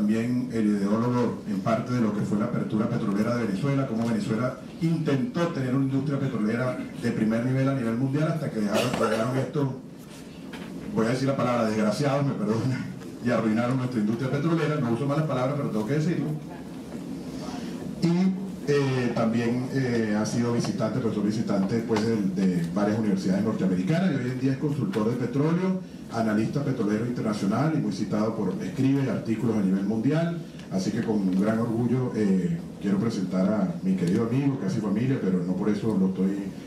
también el ideólogo en parte de lo que fue la apertura petrolera de Venezuela, cómo Venezuela intentó tener una industria petrolera de primer nivel a nivel mundial hasta que dejaron esto, voy a decir la palabra, desgraciados, me perdonan, y arruinaron nuestra industria petrolera. No uso malas palabras, pero tengo que decirlo. Y también ha sido visitante, profesor visitante pues, de varias universidades norteamericanas, y hoy en día es consultor de petróleo, analista petrolero internacional y muy citado escribe artículos a nivel mundial. Así que con gran orgullo quiero presentar a mi querido amigo, casi familia, pero no por eso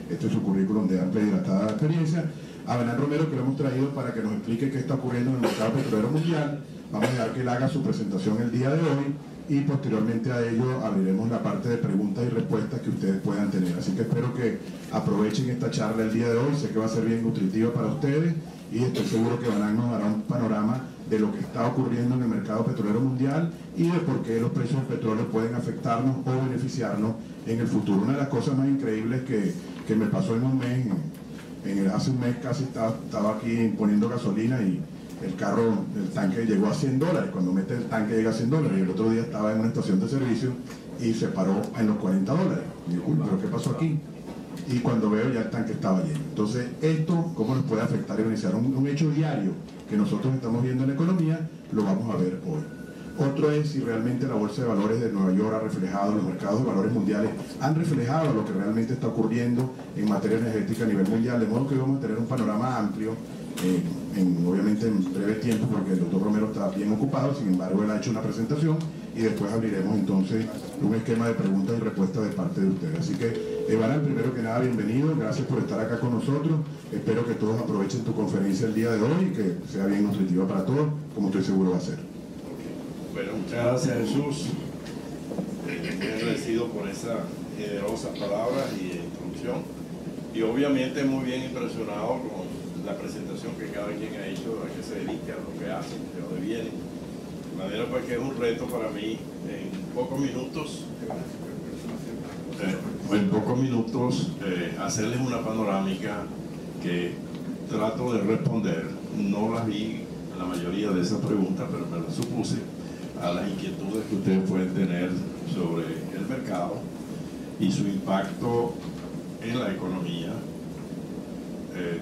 este es su currículum de amplia y dilatada experiencia, a Benan Romero, que lo hemos traído para que nos explique qué está ocurriendo en el mercado petrolero mundial. Vamos a dejar que él haga su presentación el día de hoy y posteriormente a ello abriremos la parte de preguntas y respuestas que ustedes puedan tener. Así que espero que aprovechen esta charla el día de hoy. Sé que va a ser bien nutritiva para ustedes y estoy seguro que Benan nos dará un panorama de lo que está ocurriendo en el mercado petrolero mundial y de por qué los precios del petróleo pueden afectarnos o beneficiarnos en el futuro. Una de las cosas más increíbles que me pasó en un mes, hace un mes casi estaba aquí poniendo gasolina y el tanque llegó a $100. Cuando mete el tanque llega a $100, y el otro día estaba en una estación de servicio y se paró en los $40. Digo, pero ¿qué pasó aquí? Y cuando veo ya el tanque estaba lleno. Entonces, esto, ¿cómo nos puede afectar y beneficiar? Un hecho diario que nosotros estamos viendo en la economía, lo vamos a ver hoy. Otro es si realmente la Bolsa de Valores de Nueva York ha reflejado, los mercados de valores mundiales han reflejado lo que realmente está ocurriendo en materia energética a nivel mundial, de modo que vamos a tener un panorama amplio, obviamente en breve tiempo, porque el doctor Romero está bien ocupado. Sin embargo, él ha hecho una presentación y después abriremos entonces un esquema de preguntas y respuestas de parte de ustedes. Así que, Benan, primero que nada, bienvenido, gracias por estar acá con nosotros. Espero que todos aprovechen tu conferencia el día de hoy y que sea bien nutritiva para todos, como estoy seguro va a ser. Bueno, muchas gracias, Jesús. Muy agradecido por esas generosas palabras y introducción. Y obviamente muy bien impresionado con la presentación que cada quien ha hecho, a qué se dedica, a lo que hace, de dónde viene. De manera pues que es un reto para mí en pocos minutos, hacerles una panorámica que trato de responder. No las vi la mayoría de esas preguntas, pero me las supuse a las inquietudes que ustedes pueden tener sobre el mercado y su impacto en la economía,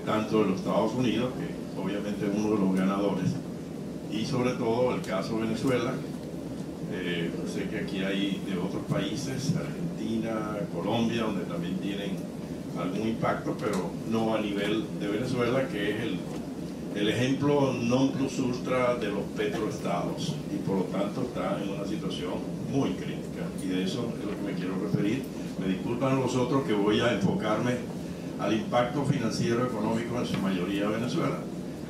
tanto de los Estados Unidos, que obviamente es uno de los ganadores, y sobre todo el caso de Venezuela. Sé que aquí hay de otros países, Argentina, Colombia, donde también tienen algún impacto, pero no a nivel de Venezuela, que es el ejemplo non plus ultra de los petroestados, y por lo tanto está en una situación muy crítica, y de eso es lo que me quiero referir. Me disculpan los otros que voy a enfocarme al impacto financiero económico en su mayoría de Venezuela,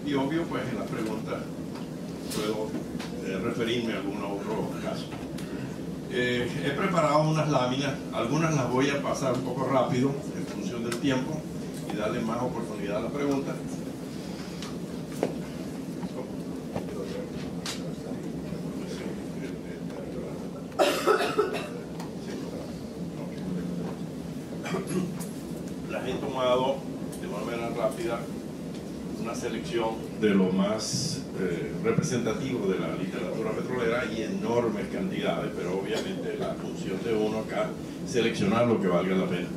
y obvio pues en las preguntas puedo referirme a algún otro caso. He preparado unas láminas, algunas las voy a pasar un poco rápido en función del tiempo y darle más oportunidad a la pregunta. Las he tomado de manera rápida una selección de lo más representativo de la literatura petrolera y enormes cantidades, pero obviamente la función de uno acá es seleccionar lo que valga la pena.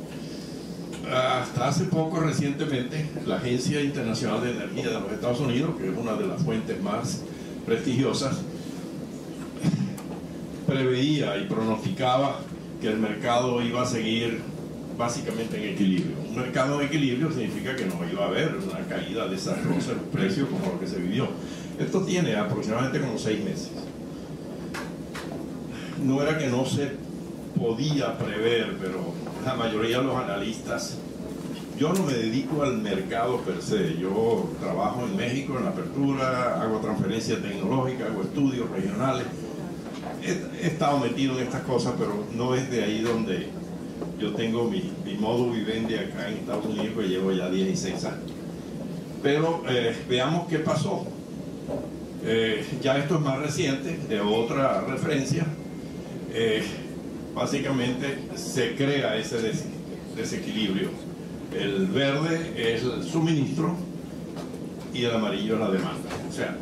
Hasta hace poco, recientemente, la Agencia Internacional de Energía de los Estados Unidos, que es una de las fuentes más prestigiosas, preveía y pronosticaba que el mercado iba a seguir básicamente en equilibrio. Un mercado en equilibrio significa que no iba a haber una caída desastrosa en los precios como lo que se vivió. Esto tiene aproximadamente como 6 meses. No era que no se podía prever, pero la mayoría de los analistas, yo no me dedico al mercado per se, yo trabajo en México en la apertura, hago transferencia tecnológica, hago estudios regionales, he estado metido en estas cosas, pero no es de ahí donde yo tengo mi modo vivendi acá en Estados Unidos, que llevo ya 16 años. Pero veamos qué pasó. Ya esto es más reciente, de otra referencia. Básicamente se crea ese desequilibrio. El verde es el suministro y el amarillo es la demanda. O sea,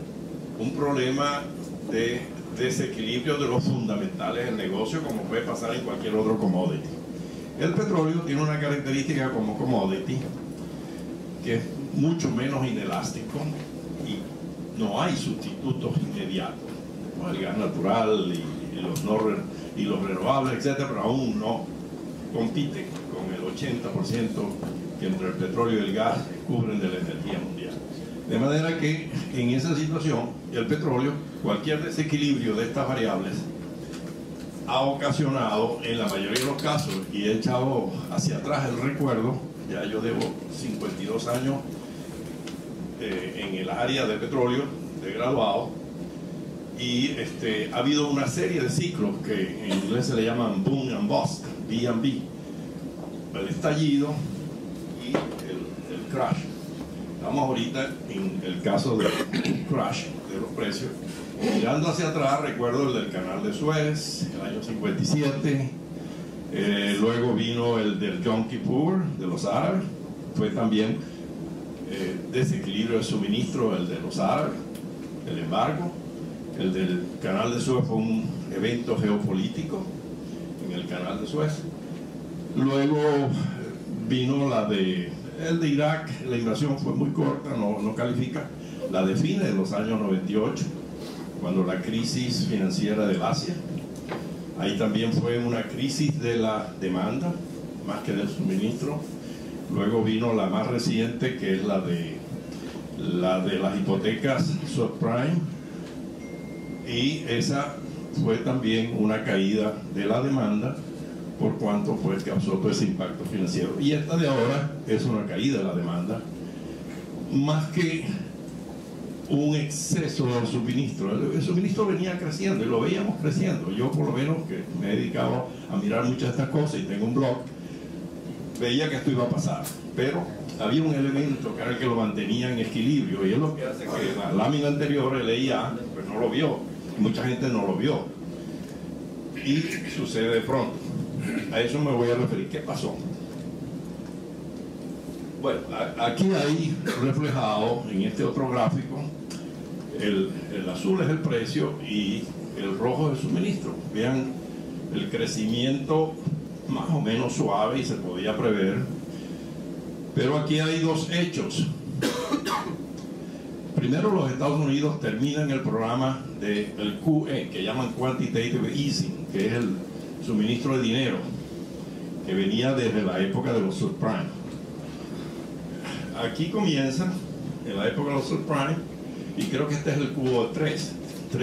un problema de desequilibrio de los fundamentales del negocio, como puede pasar en cualquier otro commodity. El petróleo tiene una característica como commodity que es mucho menos inelástico y no hay sustitutos inmediatos. El gas natural y los renovables, etcétera, pero aún no compiten con el 80% que entre el petróleo y el gas cubren de la energía mundial. De manera que en esa situación el petróleo, cualquier desequilibrio de estas variables ha ocasionado en la mayoría de los casos, y he echado hacia atrás el recuerdo, ya yo debo 52 años en el área de petróleo de graduado, y ha habido una serie de ciclos que en inglés se le llaman boom and bust, B&B, el estallido y el crash. Estamos ahorita en el caso del crash de los precios. Mirando hacia atrás, recuerdo el del canal de Suez, el año 57, luego vino el del Yom Kippur, de los árabes, fue también desequilibrio de suministro, el de los árabes, el embargo. El del canal de Suez fue un evento geopolítico en el canal de Suez. Luego vino el de Irak, la invasión fue muy corta, no califica. La de fines de los años 98, cuando la crisis financiera del Asia. Ahí también fue una crisis de la demanda, más que del suministro. Luego vino la más reciente, que es la de las hipotecas subprime, y esa fue también una caída de la demanda, por cuanto pues causó todo ese impacto financiero. Y esta de ahora es una caída de la demanda, más que un exceso del suministro. El suministro venía creciendo y lo veíamos creciendo. Yo, por lo menos, que me he dedicado a mirar muchas de estas cosas y tengo un blog, veía que esto iba a pasar, pero había un elemento que era el que lo mantenía en equilibrio, y es lo que hace que la lámina anterior, el EIA, pues no lo vio, y mucha gente no lo vio, y sucede de pronto. A eso me voy a referir. ¿Qué pasó? Bueno, aquí hay reflejado en este otro gráfico, el azul es el precio y el rojo es el suministro. Vean el crecimiento más o menos suave y se podía prever, pero aquí hay dos hechos. Primero, los Estados Unidos terminan el programa del QE, que llaman Quantitative Easing, que es el suministro de dinero que venía desde la época de los subprime. Aquí comienza en la época de los subprime, y creo que este es el cubo de tres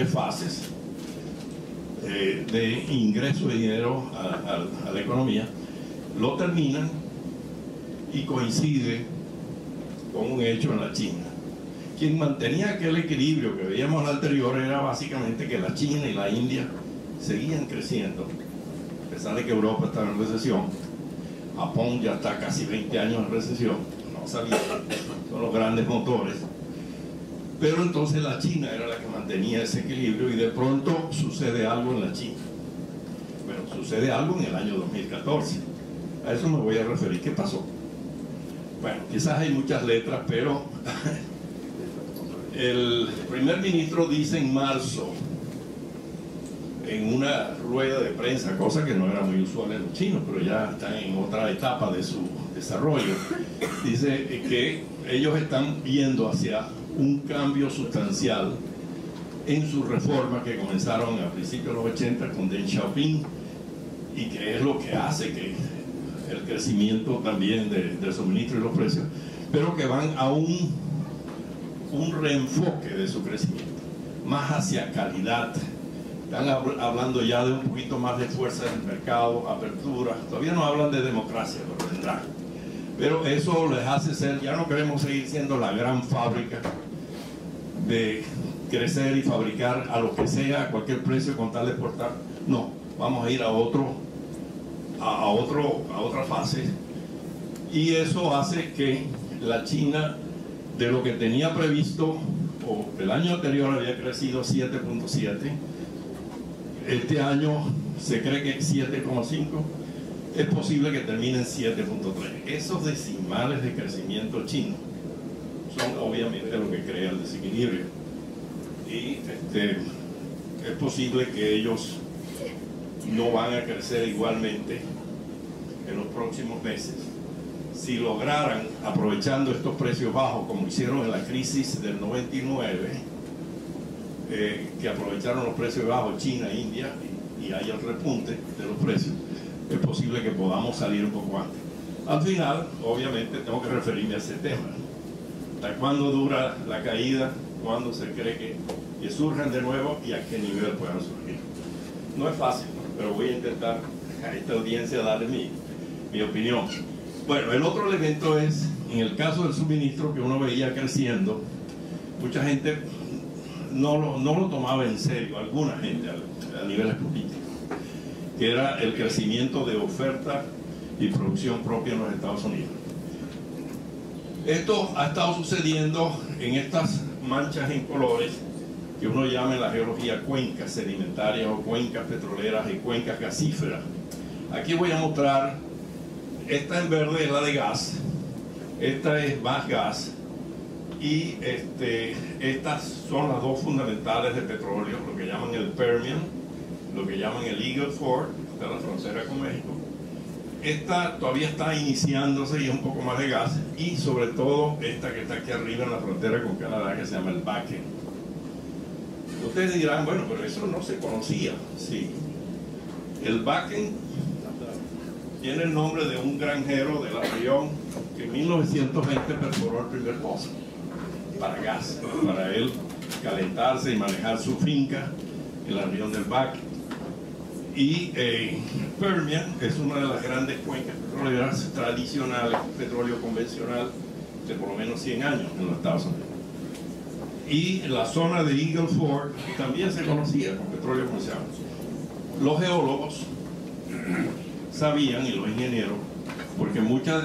fases de ingreso de dinero a la economía. Lo terminan y coincide con un hecho en la China. Quien mantenía aquel equilibrio que veíamos al anterior era básicamente que la China y la India seguían creciendo, a pesar de que Europa estaba en recesión. Japón ya está casi 20 años en recesión, no salía, son los grandes motores. Pero entonces la China era la que mantenía ese equilibrio, y de pronto sucede algo en la China. Bueno, sucede algo en el año 2014. A eso me voy a referir. ¿Qué pasó? Bueno, quizás hay muchas letras, pero el primer ministro dice en marzo, en una rueda de prensa, cosa que no era muy usual en los chinos, pero ya están en otra etapa de su desarrollo, dice que ellos están viendo hacia un cambio sustancial en sus reformas que comenzaron a principios de los 80 con Deng Xiaoping, y que es lo que hace que el crecimiento también del suministro y los precios, pero que van a un reenfoque de su crecimiento, más hacia calidad. Están hablando ya de un poquito más de fuerza del mercado, apertura. Todavía no hablan de democracia, pero vendrá. Pero eso les hace ser, ya no queremos seguir siendo la gran fábrica de crecer y fabricar a lo que sea, a cualquier precio con tal de exportar. No, vamos a ir a otra fase. Y eso hace que la China, de lo que tenía previsto, o el año anterior había crecido 7.7, este año se cree que 7.5, es posible que termine en 7.3. Esos decimales de crecimiento chino son obviamente lo que crea el desequilibrio. Y es posible que ellos no van a crecer igualmente en los próximos meses. Si lograran, aprovechando estos precios bajos, como hicieron en la crisis del 99, que aprovecharon los precios bajos China, India, y hay el repunte de los precios, es posible que podamos salir un poco antes. Al final, obviamente, tengo que referirme a ese tema. ¿Hasta cuándo dura la caída? ¿Cuándo se cree que surjan de nuevo y a qué nivel puedan surgir? No es fácil, pero voy a intentar a esta audiencia darle mi opinión. Bueno, el otro elemento es, en el caso del suministro que uno veía creciendo, mucha gente no lo tomaba en serio, alguna gente a niveles políticos, que era el crecimiento de oferta y producción propia en los Estados Unidos. Esto ha estado sucediendo en estas manchas en colores que uno llama en la geología cuencas sedimentarias o cuencas petroleras y cuencas gasíferas. Aquí voy a mostrar, esta en verde es la de gas, esta es más gas, y estas son las dos fundamentales de petróleo, lo que llaman el Permian, lo que llaman el Eagle Ford, está en la frontera con México. Esta todavía está iniciándose y es un poco más de gas, y sobre todo esta que está aquí arriba en la frontera con Canadá, que se llama el Bakken. Ustedes dirán, bueno, pero eso no se conocía. Sí, el Bakken tiene el nombre de un granjero de la región que en 1920 perforó el primer pozo para gas, para él calentarse y manejar su finca en la región del Bakken. Y Permian es una de las grandes cuencas petroleras tradicionales, petróleo convencional de por lo menos 100 años en los Estados Unidos. Y la zona de Eagle Ford también se conocía con petróleo convencional. Los geólogos sabían, y los ingenieros, porque muchas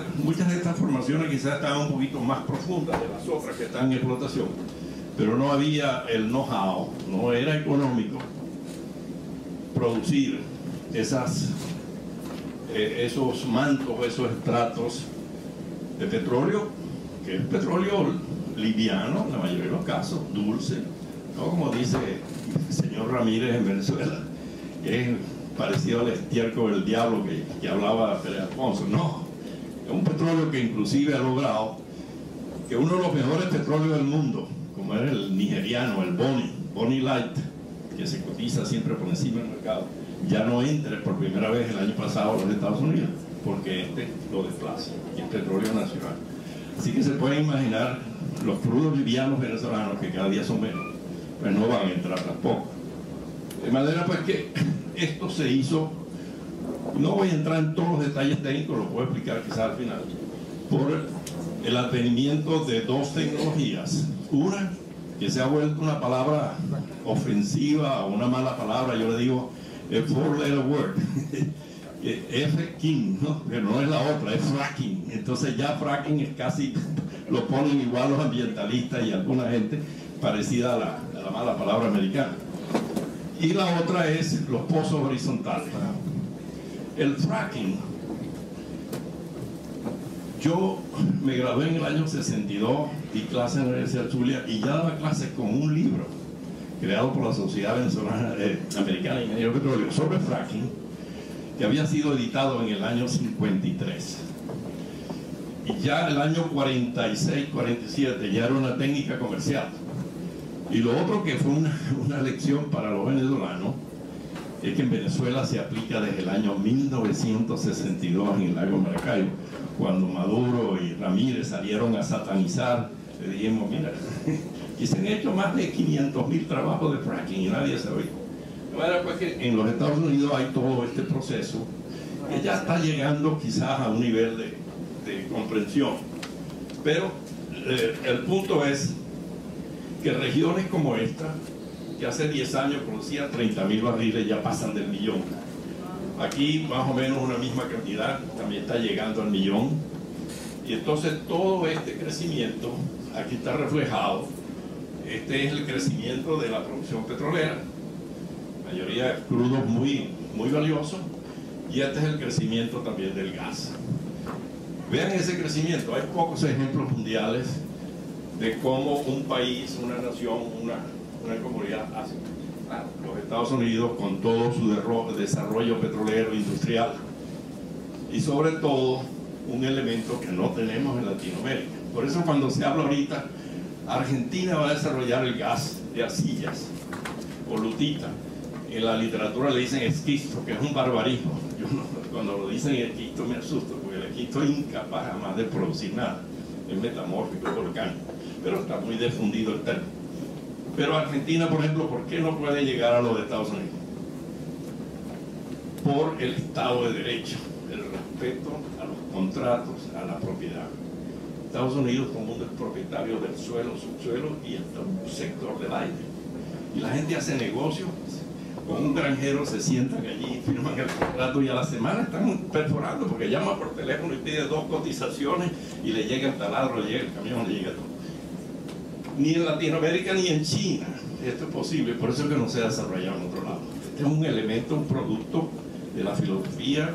de estas formaciones quizás estaban un poquito más profundas de las otras que están en explotación, pero no había el know-how, no era económico producir esos mantos, esos estratos de petróleo, que es petróleo liviano en la mayoría de los casos, dulce, no como dice el señor Ramírez en Venezuela, que es parecido al estiércol del diablo que hablaba Pérez Alfonso. No, es un petróleo que inclusive ha logrado que uno de los mejores petróleos del mundo, como era el nigeriano, el Bonny Light, que se cotiza siempre por encima del mercado, ya no entre por primera vez el año pasado a los Estados Unidos, porque lo desplaza, y es petróleo nacional. Así que se pueden imaginar los crudos livianos venezolanos, que cada día son menos, pues no van a entrar tampoco. De manera pues que esto se hizo, no voy a entrar en todos los detalles técnicos, lo puedo explicar quizás al final, por el advenimiento de dos tecnologías. Una que se ha vuelto una palabra ofensiva o una mala palabra, yo le digo el four-letter word, F-king, ¿no? Pero no es la otra, es fracking. Entonces ya fracking es casi, lo ponen igual los ambientalistas y alguna gente parecida a la mala palabra americana. Y la otra es los pozos horizontales. El fracking, yo me gradué en el año 62, di clases en la Universidad de Zulia y ya daba clases con un libro creado por la Sociedad Venezolana Americana de Ingeniería de Petróleo sobre fracking, que había sido editado en el año 53. Y ya el año 46, 47 ya era una técnica comercial. Y lo otro que fue una lección para los venezolanos es que en Venezuela se aplica desde el año 1962 en el lago Maracaibo, cuando Maduro y Ramírez salieron a satanizar. Le dijimos, mira, y se han hecho más de 500.000 trabajos de fracking y nadie se oye. De manera pues que en los Estados Unidos hay todo este proceso que ya está llegando quizás a un nivel de comprensión. Pero el punto es que regiones como esta, que hace 10 años producían 30.000 barriles, ya pasan del millón. Aquí más o menos una misma cantidad, también está llegando al millón. Y entonces todo este crecimiento, aquí está reflejado. Este es el crecimiento de la producción petrolera, la mayoría de crudos muy valiosos, y este es el crecimiento también del gas. Vean ese crecimiento, hay pocos ejemplos mundiales de cómo un país, una nación, una comunidad hace. los Estados Unidos con todo su desarrollo petrolero industrial y sobre todo un elemento que no tenemos en Latinoamérica. Por eso cuando se habla ahorita, Argentina va a desarrollar el gas de arcillas o lutita. En la literatura le dicen esquisto, que es un barbarismo. Yo cuando lo dicen esquisto me asusto, porque el esquisto es incapaz jamás de producir nada. Es metamórfico, volcánico, pero está muy difundido el término. Pero Argentina, por ejemplo, ¿por qué no puede llegar a los de Estados Unidos? Por el Estado de Derecho, el respeto a los contratos, a la propiedad. Estados Unidos todo el mundo es propietario del suelo, subsuelo y hasta un sector del aire. Y la gente hace negocios, con un granjero se sientan allí, firman el contrato y a la semana están perforando porque llama por teléfono y pide 2 cotizaciones y le llega el taladro, le llega el camión, le llega todo. Ni en Latinoamérica ni en China esto es posible, por eso es que no se ha desarrollado en otro lado. Este es un elemento, un producto de la filosofía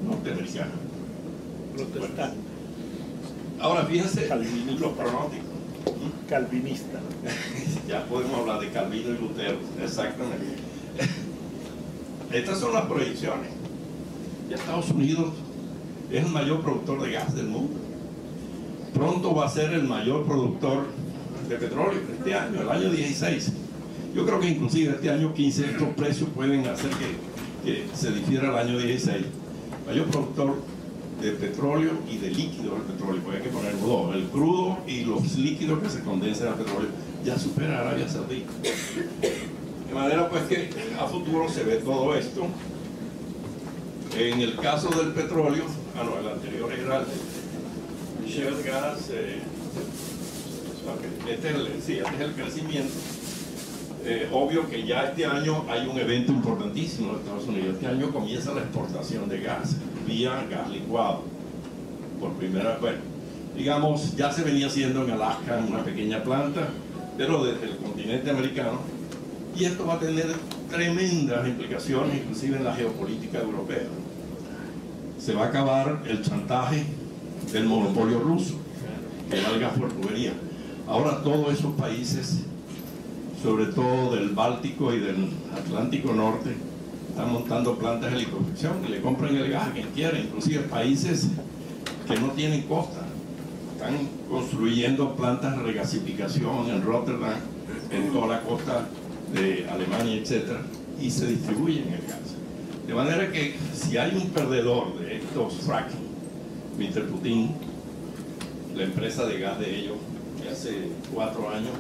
norteamericana. Protestante. Ahora fíjense Calvinista. los pronósticos. Calvinista. Ya podemos hablar de Calvino y Lutero, exactamente. Estas son las proyecciones. Ya Estados Unidos es el mayor productor de gas del mundo. Pronto va a ser el mayor productor de petróleo este año, el año 16. Yo creo que inclusive este año 15 estos precios pueden hacer que se difiera el año 16. Mayor productor de petróleo y de líquido del petróleo, porque hay que ponerlo dos, el crudo y los líquidos que se condensan al petróleo, ya supera a Arabia Saudita. De manera pues que a futuro se ve todo esto. En el caso del petróleo, el anterior era el shale gas, este es el crecimiento. Obvio que ya este año hay un evento importantísimo en Estados Unidos. Este año comienza la exportación de gas vía gas licuado. Por primera vez, bueno, digamos, ya se venía haciendo en Alaska en una pequeña planta, pero desde el continente americano. Y esto va a tener tremendas implicaciones, inclusive en la geopolítica europea. Se va a acabar el chantaje del monopolio ruso, que era el gas por tubería. Ahora todos esos países, sobre todo del Báltico y del Atlántico Norte, están montando plantas de licuefacción y le compran el gas a quien quiera, inclusive países que no tienen costa. Están construyendo plantas de regasificación en Rotterdam, en toda la costa de Alemania, etc. Y se distribuyen el gas. De manera que si hay un perdedor de estos fracking, Mr. Putin, la empresa de gas de ellos, que hace 4 años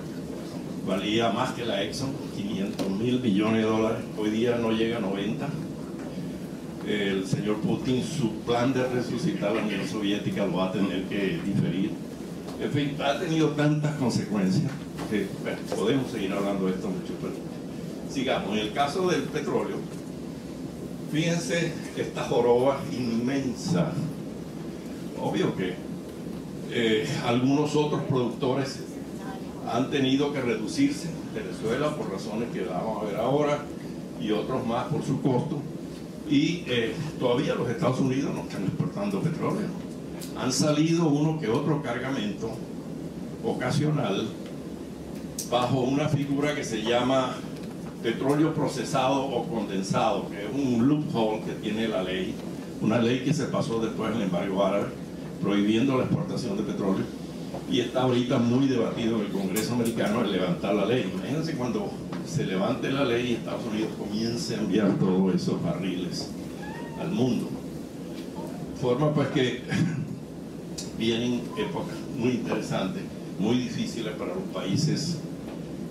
valía más que la Exxon, 500.000 millones de dólares, hoy día no llega a 90. El señor Putin, su plan de resucitar la Unión Soviética lo va a tener que diferir. En fin, ha tenido tantas consecuencias que bueno, podemos seguir hablando de esto mucho, pero sigamos. En el caso del petróleo, fíjense esta joroba inmensa. Obvio que algunos otros productores han tenido que reducirse, Venezuela por razones que vamos a ver ahora y otros más por su costo, y todavía los Estados Unidos no están exportando petróleo. Han salido uno que otro cargamento ocasional bajo una figura que se llama petróleo procesado o condensado, que es un loophole que tiene la ley, una ley que se pasó después del embargo árabe, prohibiendo la exportación de petróleo. Y está ahorita muy debatido en el Congreso americano el levantar la ley. Imagínense cuando se levante la ley y Estados Unidos comience a enviar todos esos barriles al mundo. Forma pues que vienen épocas muy interesantes, muy difíciles para los países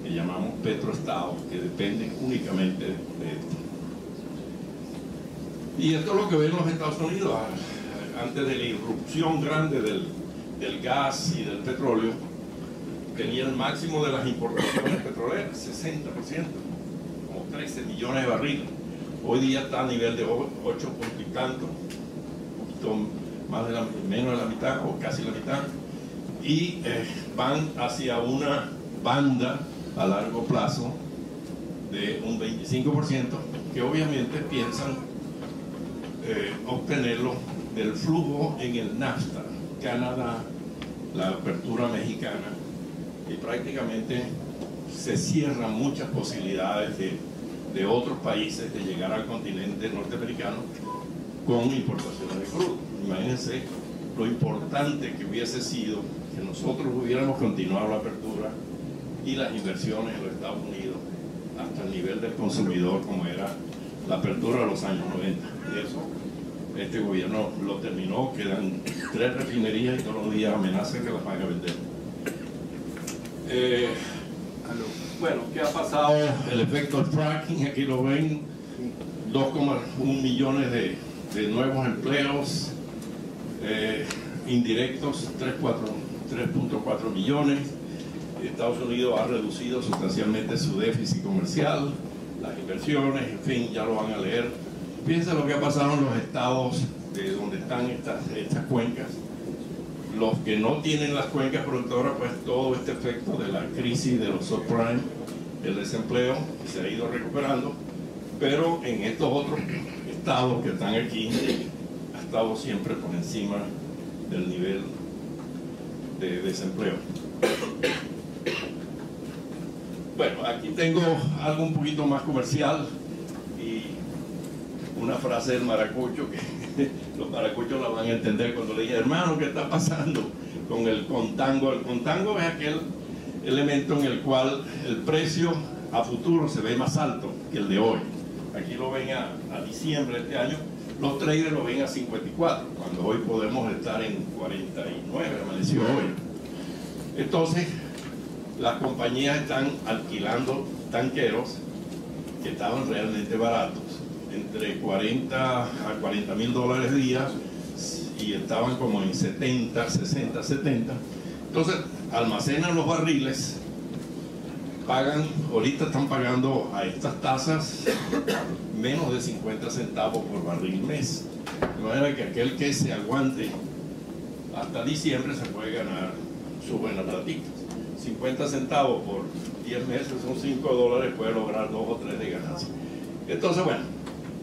que llamamos petroestados, que dependen únicamente de esto. Y esto es lo que ven los Estados Unidos antes de la irrupción grande del gas y del petróleo. Tenía el máximo de las importaciones petroleras, 60%, como 13 millones de barriles. Hoy día está a nivel de 8 puntos y tanto, menos de la mitad o casi la mitad, y van hacia una banda a largo plazo de un 25%, que obviamente piensan obtenerlo del flujo en el NAFTA, Canadá, la apertura mexicana, y prácticamente se cierran muchas posibilidades de otros países de llegar al continente norteamericano con importaciones de crudo. Imagínense lo importante que hubiese sido que nosotros hubiéramos continuado la apertura y las inversiones en los Estados Unidos hasta el nivel del consumidor como era la apertura de los años 90. Y eso este gobierno lo terminó, quedan 3 refinerías y todos los días amenazan que las van a vender. Bueno, ¿qué ha pasado? El efecto del fracking, aquí lo ven, 2,1 millones de nuevos empleos indirectos, 3.4 millones. Estados Unidos ha reducido sustancialmente su déficit comercial, las inversiones, en fin, ya lo van a leer. Fíjense lo que ha pasado en los estados de donde están estas cuencas. Los que no tienen las cuencas productoras, pues todo este efecto de la crisis de los subprime, el desempleo, se ha ido recuperando, pero en estos otros estados que están aquí, ha estado siempre por encima del nivel de desempleo. Bueno, aquí tengo algo un poquito más comercial y una frase del maracucho que los maracuchos la van a entender cuando le dije, hermano, ¿qué está pasando con el contango? El contango es aquel elemento en el cual el precio a futuro se ve más alto que el de hoy. Aquí lo ven a diciembre de este año, los traders lo ven a 54, cuando hoy podemos estar en 49, amaneció hoy. Entonces, las compañías están alquilando tanqueros que estaban realmente baratos, entre 40 a 40 mil dólares día, y estaban como en 70, 60, 70. Entonces, almacenan los barriles, pagan, ahorita están pagando a estas tasas menos de 50 centavos por barril mes. De manera que aquel que se aguante hasta diciembre se puede ganar su buena platita. 50 centavos por 10 meses son 5 dólares, puede lograr 2 o 3 de ganancia. Entonces, bueno,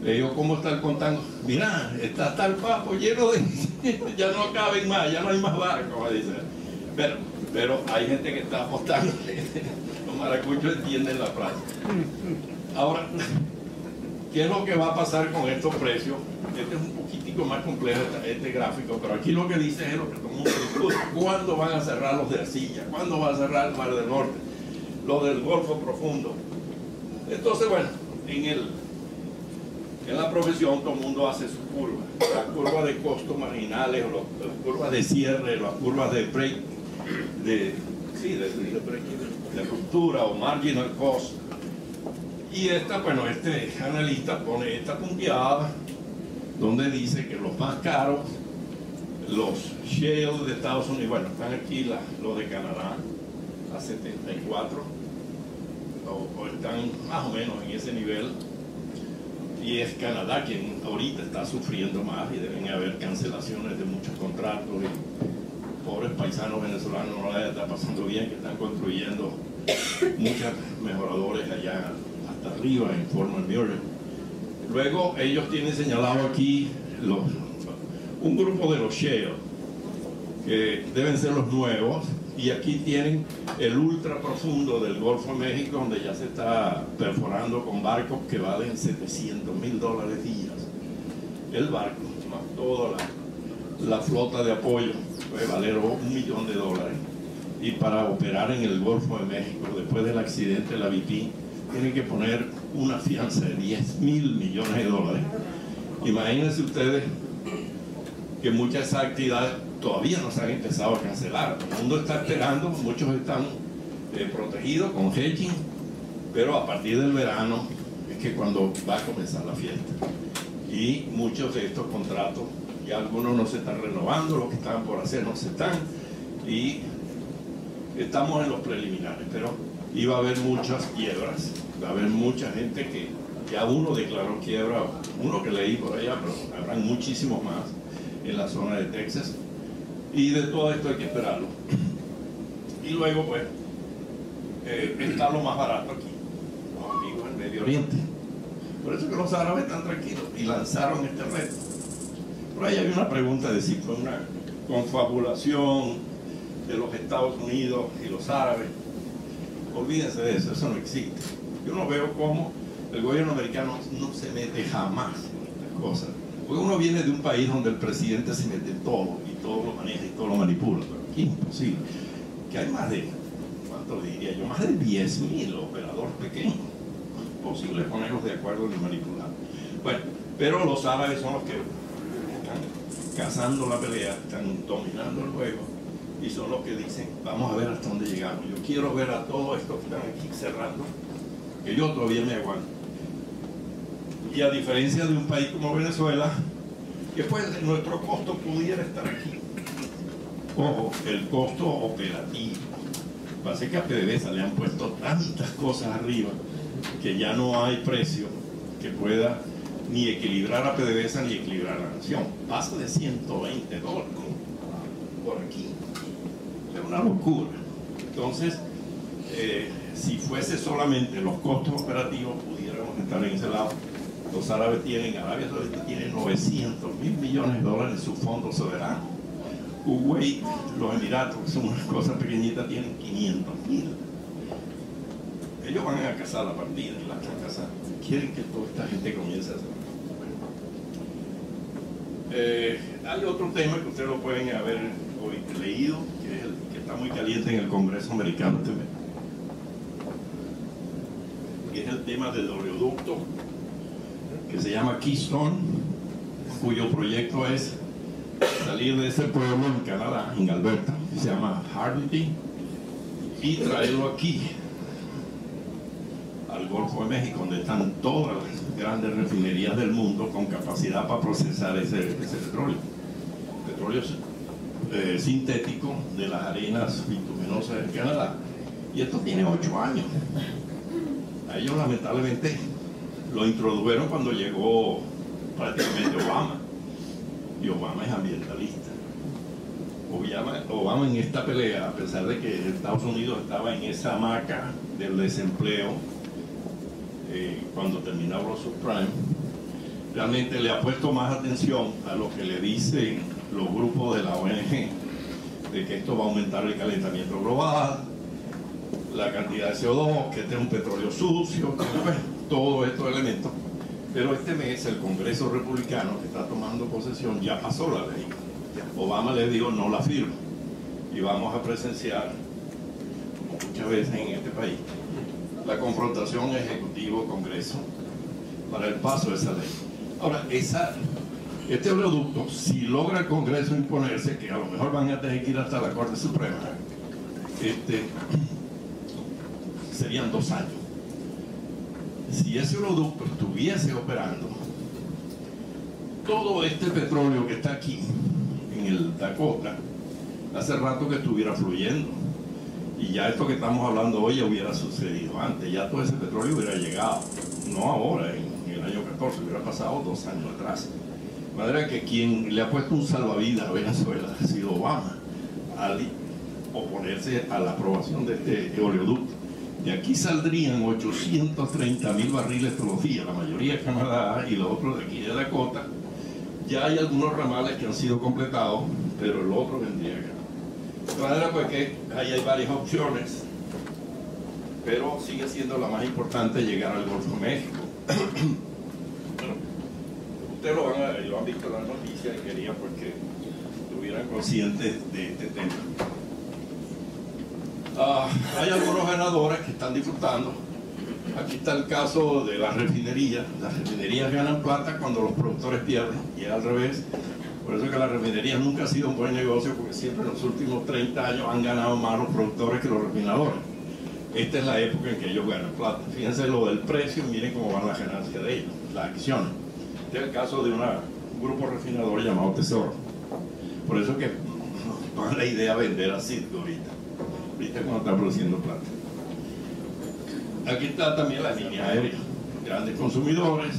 le digo, ¿cómo está el contango? Mira, está hasta el papo lleno de... ya no caben más, ya no hay más barcos, dice. Pero hay gente que está apostando. Los maracuchos entienden la frase. Ahora, ¿qué es lo que va a pasar con estos precios? Este es un poquitico más complejo, este gráfico, pero aquí lo que dice es lo que todo el mundo discute. ¿Cuándo van a cerrar los de Arcilla? ¿Cuándo va a cerrar el Mar del Norte? Los del Golfo Profundo. Entonces, bueno, en la profesión todo el mundo hace su curva. Las curvas de costos marginales, o las curvas de cierre, las curvas de break, de ruptura o marginal cost. Y esta, bueno, este analista pone esta punteada donde dice que los más caros, los shale de Estados Unidos, bueno, están aquí los de Canadá a 74, o están más o menos en ese nivel, y es Canadá quien ahorita está sufriendo más y deben haber cancelaciones de muchos contratos y pobres paisanos venezolanos no les está pasando bien, que están construyendo muchos mejoradores allá hasta arriba en Fort McMurray. Luego ellos tienen señalado aquí un grupo de los shale que deben ser los nuevos, y aquí tienen el ultra profundo del Golfo de México, donde ya se está perforando con barcos que valen $700,000 días. El barco, más toda la flota de apoyo, puede valer $1 millón. Y para operar en el Golfo de México, después del accidente de la BP, tienen que poner una fianza de $10,000 millones. Imagínense ustedes que muchas de esas actividades todavía no se han empezado a cancelar. El mundo está esperando, muchos están protegidos con hedging, pero a partir del verano es que cuando va a comenzar la fiesta. Y muchos de estos contratos, ya algunos no se están renovando, los que estaban por hacer no se están, y estamos en los preliminares, pero iba a haber muchas quiebras, va a haber mucha gente que ya uno declaró quiebra, uno que leí por allá, pero habrán muchísimos más en la zona de Texas, y de todo esto hay que esperarlo. Y luego, pues, está lo más barato aquí, los amigos en Medio Oriente. Por eso que los árabes están tranquilos y lanzaron este reto. Por ahí hay una pregunta de si fue una confabulación de los Estados Unidos y los árabes. olvídense de eso, eso no existe. Yo no veo cómo el gobierno americano no se mete jamás en estas cosas. Porque uno viene de un país donde el presidente se mete en todo, y todo lo maneja y todo lo manipula, pero aquí es imposible. Que hay más de, ¿cuánto diría yo? Más de 10.000 operadores pequeños. Imposible ponerlos de acuerdo ni manipular. Bueno, pero los árabes son los que están cazando la pelea, están dominando el juego, y son los que dicen, vamos a ver hasta dónde llegamos. Yo quiero ver a todos estos que están aquí cerrando, que yo todavía me aguanto. Y a diferencia de un país como Venezuela, que pues nuestro costo pudiera estar aquí. Ojo, el costo operativo. Parece que a PDVSA le han puesto tantas cosas arriba que ya no hay precio que pueda ni equilibrar a PDVSA ni equilibrar a la nación. Pasa de $120 por aquí. Es una locura. Entonces, si fuese solamente los costos operativos, pudiéramos estar en ese lado. Los árabes tienen, Arabia Saudita tiene $900.000 millones en su fondo soberano. Kuwait, los Emiratos, que son unas cosas pequeñitas, tienen 500.000. Ellos van a cazar la partida, la van a cazar. Quieren que toda esta gente comience a hacer. Hay otro tema que ustedes lo pueden haber leído, que es el que está muy caliente en el Congreso americano también, que es el tema del oleoducto que se llama Keystone, cuyo proyecto es salir de ese pueblo en Canadá, en Alberta, que se llama Hardisty, y traerlo aquí al Golfo de México, donde están todas las grandes refinerías del mundo con capacidad para procesar ese petróleo sintético de las arenas bituminosas de Canadá. Y esto tiene 8 años. A ellos lamentablemente lo introdujeron cuando llegó prácticamente Obama, y Obama es ambientalista. Obama en esta pelea, a pesar de que Estados Unidos estaba en esa hamaca del desempleo cuando terminó los subprime, realmente le ha puesto más atención a lo que le dicen los grupos de la ONG, de que esto va a aumentar el calentamiento global, la cantidad de CO2, que este es un petróleo sucio, todos estos elementos. Pero este mes el Congreso republicano que está tomando posesión ya pasó la ley. Obama le dijo no la firma, y vamos a presenciar, como muchas veces en este país, la confrontación Ejecutivo-Congreso para el paso de esa ley. Ahora, este oleoducto, si logra el Congreso imponerse, que a lo mejor van a tener que ir hasta la Corte Suprema, serían 2 años. Si ese oleoducto estuviese operando, todo este petróleo que está aquí en el Dakota, hace rato que estuviera fluyendo, y ya esto que estamos hablando hoy ya hubiera sucedido antes, ya todo ese petróleo hubiera llegado, no ahora, en el año 14, hubiera pasado 2 años atrás. De manera que quien le ha puesto un salvavidas a Venezuela ha sido Obama, al oponerse a la aprobación de este oleoducto. De aquí saldrían 830.000 barriles todos los días, la mayoría de Canadá y los otros de aquí de Dakota. Ya hay algunos ramales que han sido completados, pero el otro vendría acá. De manera pues que ahí hay varias opciones, pero sigue siendo la más importante llegar al Golfo de México. Bueno, ustedes lo han visto en las noticias y quería porque estuvieran conscientes de este tema. Hay algunos ganadores que están disfrutando. Aquí está el caso de las refinerías. Las refinerías ganan plata cuando los productores pierden, y es al revés. Por eso es que las refinerías nunca ha sido un buen negocio, porque siempre en los últimos 30 años han ganado más los productores que los refinadores. Esta es la época en que ellos ganan plata. Fíjense lo del precio, miren cómo van las ganancias de ellos, las acciones. Este es el caso de un grupo refinador llamado Tesoro. Por eso es que no es la idea vender a Citgo ahorita cuando está produciendo plata. Aquí está también la línea aérea, grandes consumidores,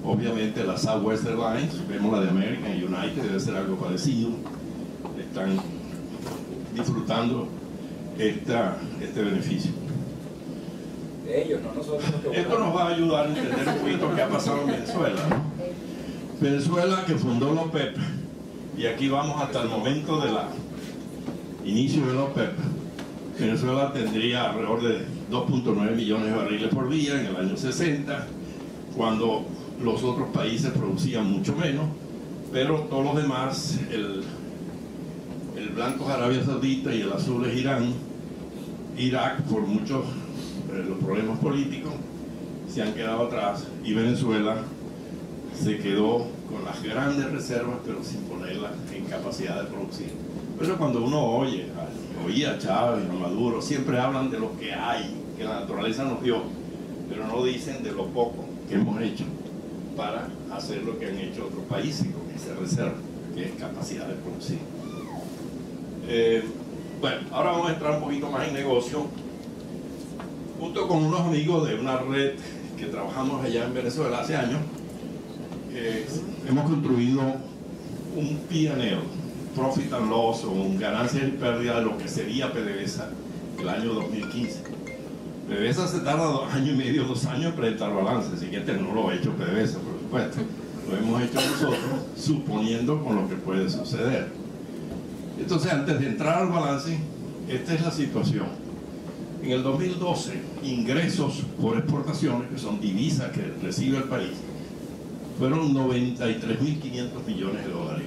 obviamente la Southwest Airlines, vemos la de American y United, debe ser algo parecido, están disfrutando este beneficio. Ellos, no nosotros. Esto nos va a ayudar a entender un poquito qué ha pasado en Venezuela, ¿no? Venezuela, que fundó la OPEP, y aquí vamos hasta el momento del inicio de la OPEP. Venezuela tendría alrededor de 2.9 millones de barriles por día en el año 60, cuando los otros países producían mucho menos, pero todos los demás, el blanco es Arabia Saudita y el azul es Irán, Irak, por muchos los problemas políticos, se han quedado atrás, y Venezuela se quedó con las grandes reservas, pero sin ponerlas en capacidad de producir. Por eso cuando uno oía a Chávez, a Maduro, siempre hablan de lo que hay, que la naturaleza nos dio, pero no dicen de lo poco que hemos hecho para hacer lo que han hecho otros países con esa reserva, que es capacidad de producir. Bueno, ahora vamos a entrar un poquito más en negocio. Junto con unos amigos de una red que trabajamos allá en Venezuela hace años, hemos construido un P&L, Profit and Loss, o un ganancia y pérdida de lo que sería PDVSA el año 2015. PDVSA se tarda 2 años y medio, 2 años en presentar balance, así que no lo ha hecho PDVSA, por supuesto. Lo hemos hecho nosotros, suponiendo con lo que puede suceder. Entonces, antes de entrar al balance, esta es la situación. En el 2012, ingresos por exportaciones, que son divisas que recibe el país, fueron 93.500 millones de dólares.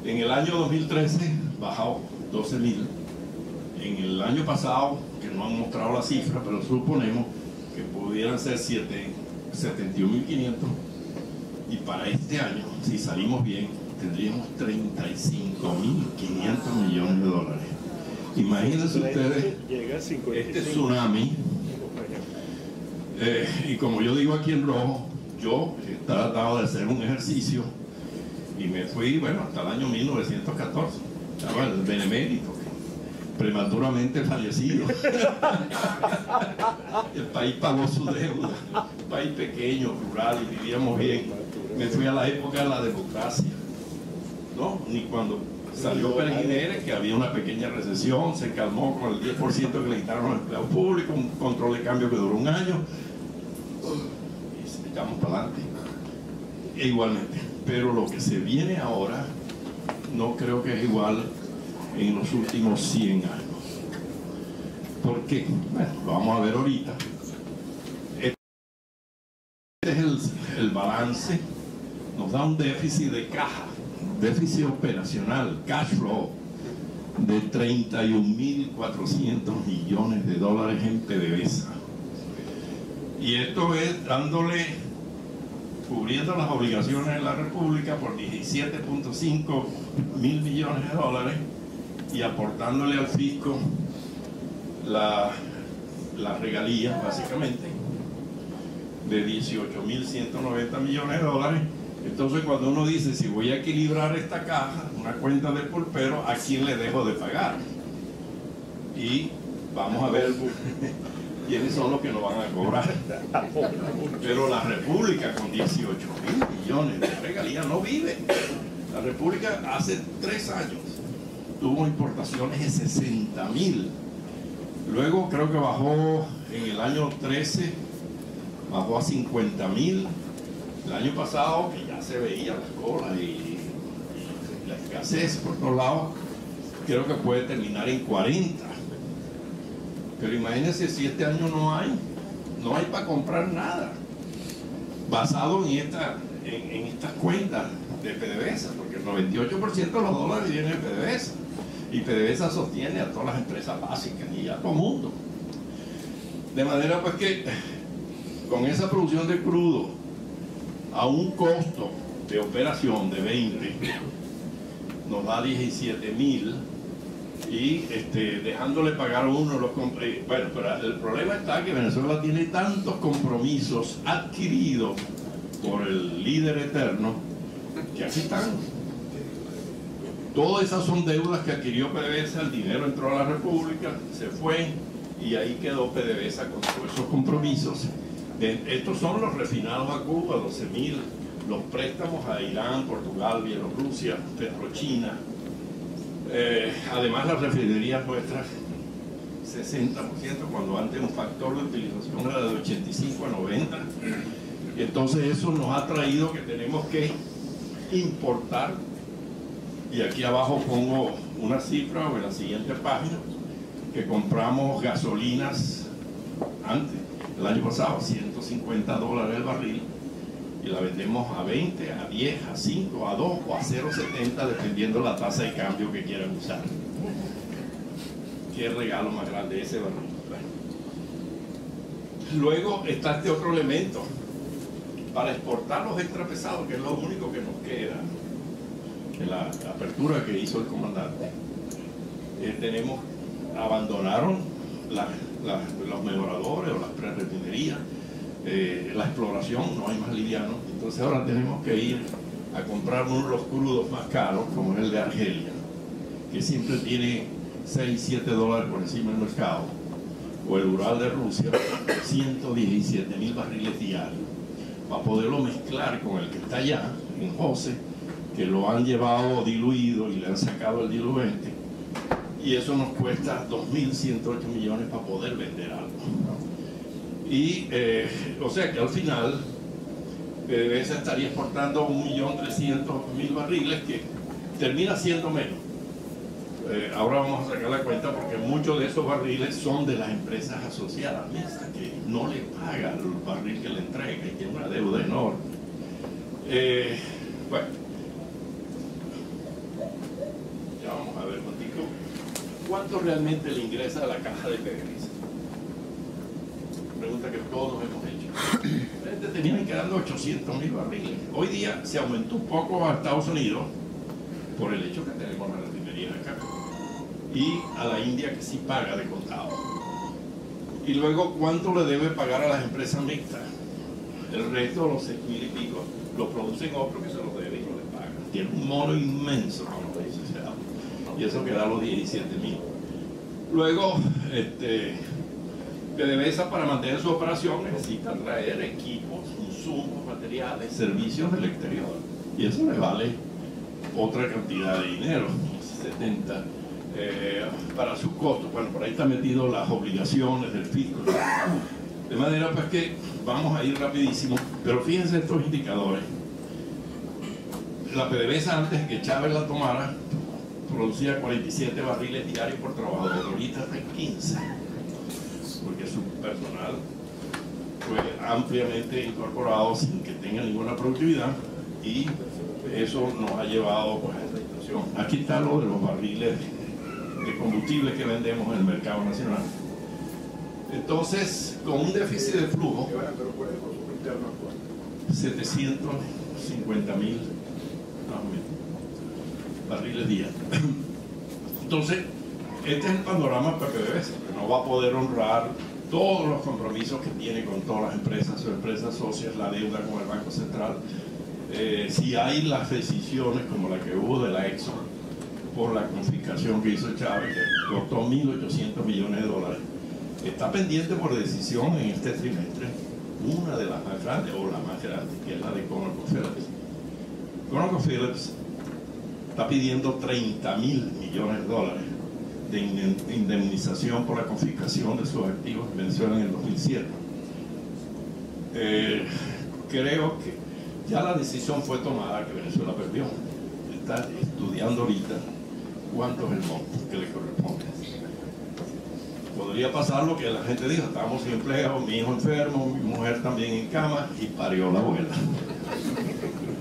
En el año 2013 bajó 12.000. En el año pasado, que no han mostrado la cifra, pero suponemos que pudieran ser 71.500. Y para este año, si salimos bien, tendríamos 35.500 millones de dólares. Imagínense ustedes este tsunami. Y como yo digo aquí en rojo, yo he tratado de hacer un ejercicio y me fui, bueno, hasta el año 1914. Estaba el benemérito, prematuramente fallecido. El país pagó su deuda. Un país pequeño, rural, y vivíamos bien. Me fui a la época de la democracia, ¿no? Ni cuando salió Pérez Jiménez, que había una pequeña recesión, se calmó con el 10% que le quitaron a los empleados públicos, un control de cambio que duró 1 año, y se echamos para adelante. E igualmente. Pero lo que se viene ahora no creo que es igual en los últimos 100 años. ¿Por qué? Bueno, lo vamos a ver ahorita. Este es el balance. Nos da un déficit de caja, déficit operacional, cash flow, de 31.400 millones de dólares en PDVSA. Y esto es cubriendo las obligaciones de la República por 17.5 mil millones de dólares y aportándole al fisco las regalías, básicamente, de 18.190 millones de dólares. Entonces, cuando uno dice, si voy a equilibrar esta caja, una cuenta de pulpero, ¿a quién le dejo de pagar? Y vamos a ver quiénes son los que nos van a cobrar. Pero la República, con 18.000 millones de regalías, no vive. La República hace 3 años tuvo importaciones de 60.000. Luego creo que bajó en el año 13, bajó a 50.000. El año pasado, que ya se veía las colas y la escasez por todos lados, creo que puede terminar en 40. Pero imagínense si este año no hay para comprar nada, basado en estas cuentas de PDVSA, porque el 98% de los dólares vienen de PDVSA, y PDVSA sostiene a todas las empresas básicas y a todo el mundo. De manera pues que con esa producción de crudo a un costo de operación de 20 nos da 17.000, y dejándole pagar a uno los bueno, pero el problema está que Venezuela tiene tantos compromisos adquiridos por el líder eterno que aquí están. Todas esas son deudas que adquirió PDVSA, el dinero entró a la República, se fue y ahí quedó PDVSA con todos esos compromisos. Estos son los refinados a Cuba, 12.000, los préstamos a Irán, Portugal, Bielorrusia, Petrochina. Además las refinerías nuestras 60%, cuando antes un factor de utilización era de 85 a 90. Entonces eso nos ha traído que tenemos que importar, y aquí abajo pongo una cifra o en la siguiente página, que compramos gasolinas antes, el año pasado, $150 el barril, y la vendemos a 20, a 10, a 5, a 2 o a 0,70 dependiendo la tasa de cambio que quieran usar. Qué regalo más grande ese barril. Bueno. Luego está este otro elemento para exportar los extrapesados, que es lo único que nos queda en la apertura que hizo el comandante. Abandonaron los mejoradores o las prerrefinerías, la exploración, no hay más liviano. Entonces ahora tenemos que ir a comprar uno de los crudos más caros, como es el de Argelia, que siempre tiene 6, 7 dólares por encima del mercado, o el Ural de Rusia, 117.000 barriles diarios, para poderlo mezclar con el que está allá, en José, que lo han llevado diluido y le han sacado el diluente, y eso nos cuesta 2.108 millones para poder vender algo. Y, o sea que al final PDVSA estaría exportando 1.300.000 barriles, que termina siendo menos. Ahora vamos a sacar la cuenta porque muchos de esos barriles son de las empresas asociadas mixtas, que no le paga el barril que le entrega y tiene una deuda enorme. Bueno, ya vamos a ver contigo cuánto realmente le ingresa a la caja de PDVSA. Pregunta que todos hemos hecho. Tenían quedando 800.000 barriles. Hoy día se aumentó un poco a Estados Unidos por el hecho que tenemos la refinería acá, y a la India, que sí paga de contado. Y luego, ¿cuánto le debe pagar a las empresas mixtas? El resto, los 6.000 y pico, lo producen otros que se los deben y no les pagan. Tiene un mono inmenso, como lo dice, y eso queda a los 17.000. Luego, PDVSA, para mantener su operación, necesita traer equipos, insumos, materiales, servicios del exterior, y eso le vale otra cantidad de dinero, 70 para sus costos. Bueno, por ahí está metido las obligaciones del fisco, de manera pues que vamos a ir rapidísimo. Pero fíjense estos indicadores. La PDVSA, antes que Chávez la tomara, producía 47 barriles diarios por trabajador, ahorita está en 15, porque su personal fue ampliamente incorporado sin que tenga ninguna productividad, y eso nos ha llevado pues, a esta situación. Aquí está lo de los barriles de combustible que vendemos en el mercado nacional. Entonces, con un déficit de flujo, 750.000 barriles diarios. Entonces, este es el panorama para PDVSA, que no va a poder honrar todos los compromisos que tiene con todas las empresas o empresas socias, la deuda con el Banco Central. Si hay las decisiones como la que hubo de la Exxon por la confiscación que hizo Chávez, que costó 1.800 millones de dólares, está pendiente por decisión en este trimestre una de las más grandes, o la más grande, que es la de ConocoPhillips. ConocoPhillips está pidiendo 30.000 millones de dólares de indemnización por la confiscación de sus activos en Venezuela en el 2007. Creo que ya la decisión fue tomada, que Venezuela perdió. Está estudiando ahorita cuánto es el monto que le corresponde. Podría pasar lo que la gente dijo: estábamos sin empleo, mi hijo enfermo, mi mujer también en cama, y parió la abuela.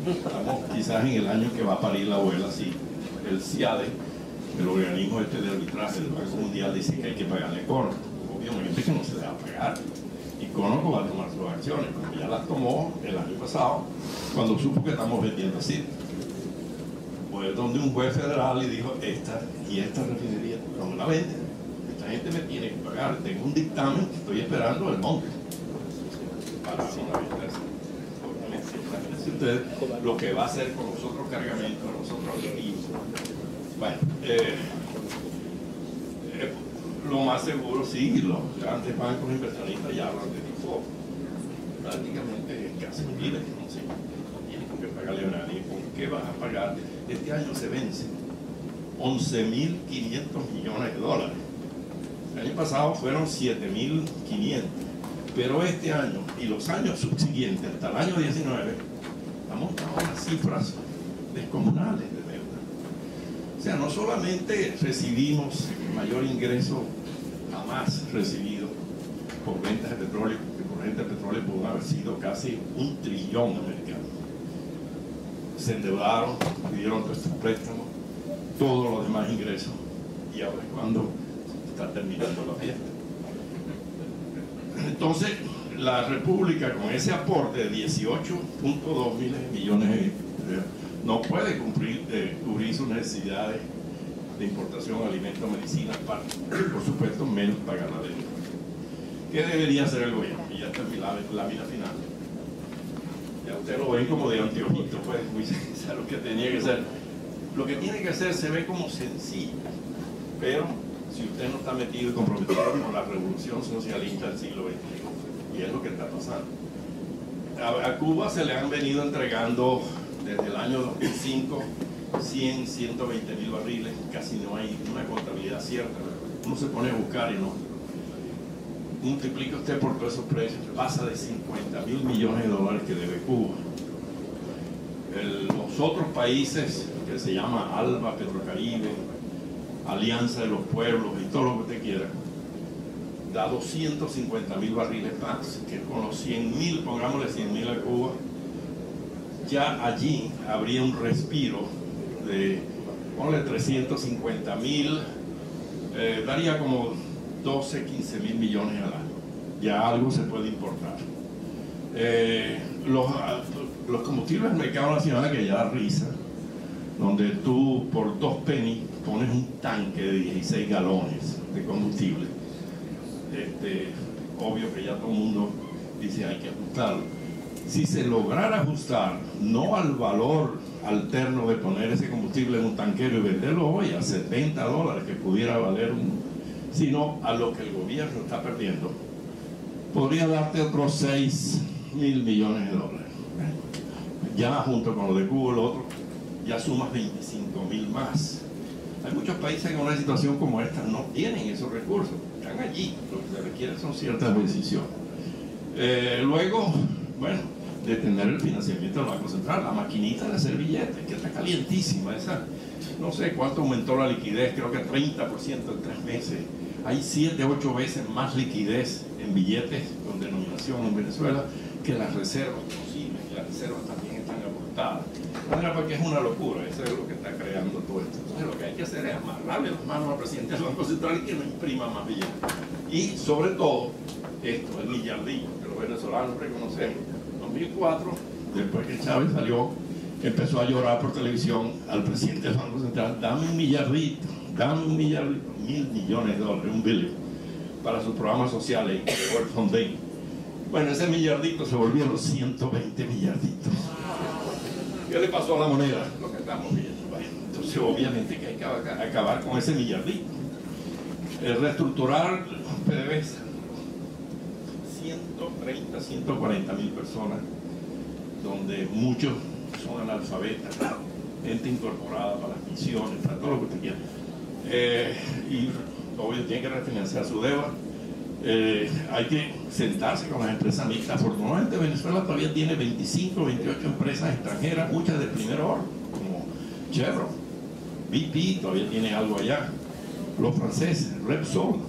Estamos quizás en el año que va a parir la abuela, si el CIADE, el organismo este de arbitraje del Banco Mundial, dice que hay que pagarle Conoco. Obviamente que no se le va a pagar, y Conoco va a tomar sus acciones, como ya las tomó el año pasado cuando supo que estamos vendiendo así. Pues donde un juez federal le dijo: esta refinería no me la venden, esta gente me tiene que pagar, tengo un dictamen que estoy esperando el monte para una venta. Imagínense ustedes lo que va a hacer con los otros cargamentos, los otros equipos. Bueno, lo más seguro, sí, los grandes bancos inversionistas ya hablan de default. Prácticamente es casi mentira, que no tienen que pagarle a nadie. ¿Con qué vas a pagar? Este año se vence 11.500 millones de dólares. El año pasado fueron 7.500. Pero este año y los años subsiguientes, hasta el año 19, estamos a unas cifras descomunales de deuda. O sea, no solamente recibimos mayor ingreso jamás recibido por ventas de petróleo, que por venta de petróleo pudo haber sido casi $1 trillón americano. Se endeudaron, pidieron todos estos préstamos, todos los demás ingresos, y ahora es cuando está terminando la fiesta. Entonces, la República, con ese aporte de 18.2 miles de millones no puede cubrir sus necesidades de importación de alimentos, medicinas, por supuesto, menos pagar la deuda. ¿Qué debería hacer el gobierno? Y ya está en la lámina final. Ya usted lo ven como de anteojito, pues, es lo que tenía que ser. Lo que tiene que hacer se ve como sencillo, pero si usted no está metido y comprometido con la revolución socialista del siglo XXI, y es lo que está pasando. A Cuba se le han venido entregando desde el año 2005 100, 120 mil barriles, casi no hay una contabilidad cierta. Uno se pone a buscar y no. Multiplica usted por todos esos precios, pasa de 50 mil millones de dólares que debe Cuba. Los otros países, que se llama ALBA, Petrocaribe, Alianza de los Pueblos y todo lo que usted quiera, da 250 mil barriles más, que con los 100 mil, pongámosle 100 mil a Cuba, ya allí habría un respiro de, ponle 350 mil, daría como 12, 15 mil millones al año. Ya algo se puede importar. Los combustibles del mercado nacional, que ya da risa, donde tú por 2 pennies pones un tanque de 16 galones de combustible. Obvio que ya todo el mundo dice hay que ajustarlo. Si se lograra ajustar no al valor alterno de poner ese combustible en un tanquero y venderlo hoy a $70 que pudiera valer sino a lo que el gobierno está perdiendo, podría darte otros 6 mil millones de dólares. Ya junto con lo de Cuba, lo otro, ya sumas 25 mil más. Hay muchos países que en una situación como esta no tienen esos recursos, están allí, lo que se requiere son ciertas decisiones. Luego, bueno, detener el financiamiento del Banco Central, la maquinita de hacer billetes, que está calientísima, esa, no sé cuánto aumentó la liquidez, creo que 30% en 3 meses. Hay 7, 8 veces más liquidez en billetes con denominación en Venezuela que las reservas posibles, y las reservas también están aportadas. De manera porque es una locura, eso es lo que está creando todo esto. Entonces lo que hay que hacer es amarrarle las manos al presidente del Banco Central y que no imprima más billetes. Y sobre todo, esto, el millardillo, que los venezolanos reconocemos. En 2004, después que Chávez salió, empezó a llorar por televisión al presidente del Banco Central: dame un millardito, $1.000 millones de dólares, $1 billion, para sus programas sociales, World Foundation. Bueno, ese millardito se volvieron 120 millarditos. ¿Qué le pasó a la moneda? Lo que estamos viendo. Bueno, entonces obviamente que hay que acabar con ese millardito. Reestructurar PDVSA, 130, 140 mil personas, donde muchos son analfabetas, gente incorporada para las misiones, para todo lo que usted quiera. Y obvio tiene que refinanciar su deuda. Hay que sentarse con las empresas mixtas. Afortunadamente Venezuela todavía tiene 25, 28 empresas extranjeras, muchas de primer orden, como Chevron, BP todavía tiene algo allá, los franceses, Repsol,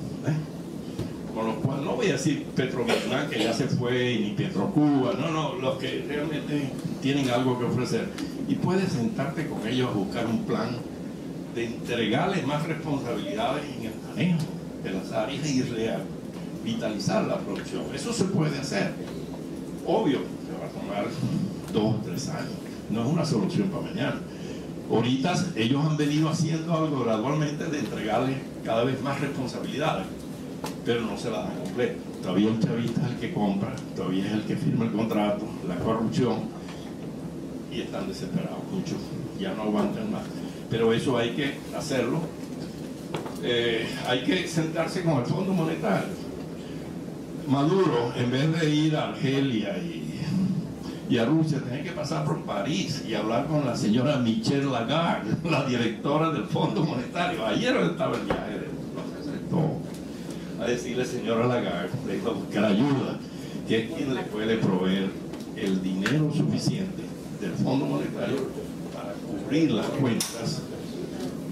con los cuales no voy a decir Petrovietnam, que ya se fue, ni Petrocuba, no, los que realmente tienen algo que ofrecer. Y puedes sentarte con ellos a buscar un plan de entregarles más responsabilidades en el manejo de las áreas y revitalizar la producción. Eso se puede hacer. Obvio, se va a tomar 2 o 3 años. No es una solución para mañana. Ahorita ellos han venido haciendo algo gradualmente de entregarles cada vez más responsabilidades, pero no se la dan completa. Todavía el chavista es el que compra, todavía es el que firma el contrato, la corrupción, y están desesperados muchos, ya no aguantan más. Pero eso hay que hacerlo. Hay que sentarse con el Fondo Monetario. Maduro, en vez de ir a Argelia y a Rusia, tenía que pasar por París y hablar con la señora Michelle Lagarde, la directora del Fondo Monetario. Ayer estaba el viaje de a decirle: señora Lagarde, le iba a buscar ayuda, que es quien le puede proveer el dinero suficiente del Fondo Monetario para cubrir las cuentas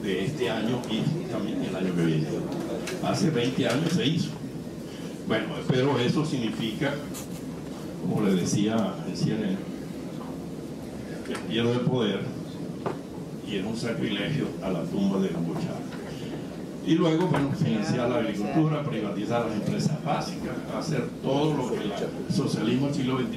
de este año y también el año que viene. Hace 20 años se hizo. Bueno, pero eso significa, como le decía en CNN, que pierde el poder y es un sacrilegio a la tumba de Hugo Chávez. Y luego, bueno, financiar la agricultura, privatizar las empresas básicas, hacer todo lo que el socialismo del siglo XXI